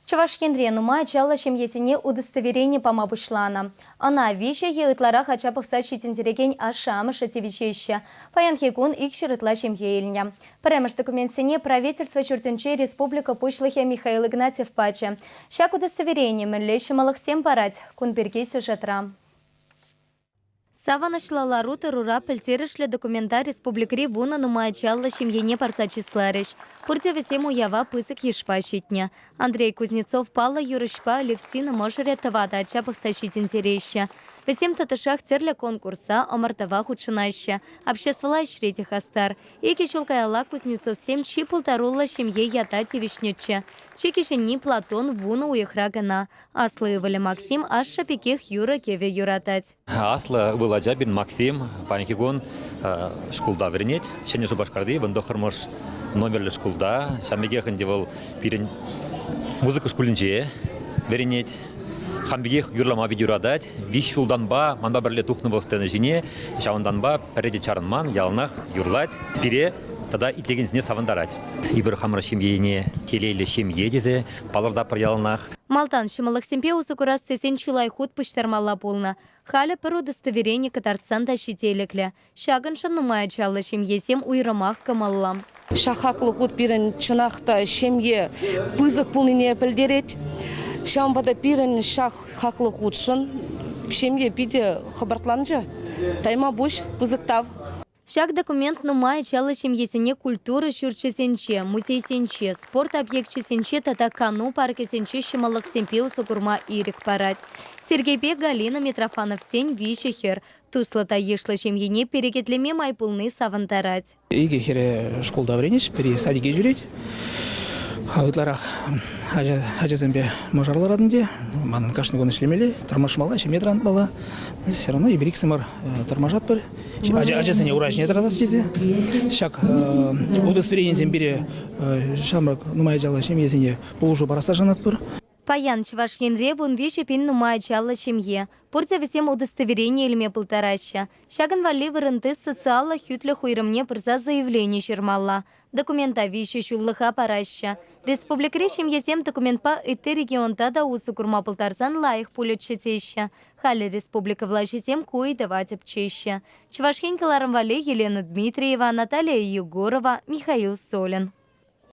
Чувашкенре нума чала семьесине удостоверение помабушлана. Она вещи еытлара хачапах сачитинтереген ашамы шативичеща. Паянхекун икшерытла семьеильня. Премеш документсине правительство Чуртенче республика Пушлыхе Михаил Игнатьев паче. Щак удостоверение мэллещи малахсем парать. Кунберги сюжетра. Саванашлала рута рура пельтеришле документа республикри вуна нумаячалла семьене парсачисларищ. Пуртевесему ява пысык ешпащитня. Андрей Кузнецов пала юрышпа левцина можере тавада ачапах сащитинтереща. Весем татышах терля конкурса омартава худшинаща. Обществовала ищретих астар. И кишулкаяла Кузнецов сем чипултарула семье ятати вишнюче. Чикишени Платон вуна уехрагана. Аслы Максим аж шапиких юра кеве юратать. Аслы Владжабин Максим, панхигон школда вернет, шене зубашкарды, вандохармош номерлі школда, шамбегех индевал пирен музыка школинче вернет, хамбегех юрлама юрадать, виш шулданба, манба берле тухнывал стены жіне, шаунданба переде чарынман, ялнах юрлать, пире, тогда итлегензіне савандарать. Ибір хамра шемьене келейлі шемье дезе, палырда пар ялнах. Малтан шималах семпе усукурас сесен чилай худ пуштармалла полна. Халя per удостоверение катарцан тащителекле. Шагыншын нумая чалла семьесем уйрамах камаллам. Шахаклы худ пирен чынақта шемье пызық пулнине пілдерет. Шамбада пирен шах хаклы худшын. Шемье пиде хабартланжа. Тайма буш пызықтав. Шак документ нумая чалла семьесене культуры шурчесенче, музейсенче, спорт объектчесенче, тата кану паркесенче шималах семпе усукурма ирик парать. Сергей Бек, Галина Митрофанов сень вишехер. Туслата ешла семьене перекетлеме майпулны савантарать. Иге хере школда вренеш, пере садиге жүрет. Ауытларах ажазембе можарлар адынде, манын кашны гоны шлемеле, тормашмала, шеметран бала. Все равно иберик сымар тормажат бір. Ажазене ураж не тратас дезе. Шак удостоверение зембере шамрак нумай жала шемьезене полужу бараса жанат бір. Паян Чувашкенре вон вещи пин нумая чалла семье. Пуртя всем удостоверение ильме полтораща. Шаган вали вырынты социала хютля хуйрымне пырза заявление чермалла. Документа вещи шуллыха параща. Республикре семьесем документпа итте регионта да усу курма полтарзан лайых пулет четеща. Хали республика влащесем куй давать обчеща. Чувашкенкаларам вали Елена Дмитриева, Наталья Егорова, Михаил Солин.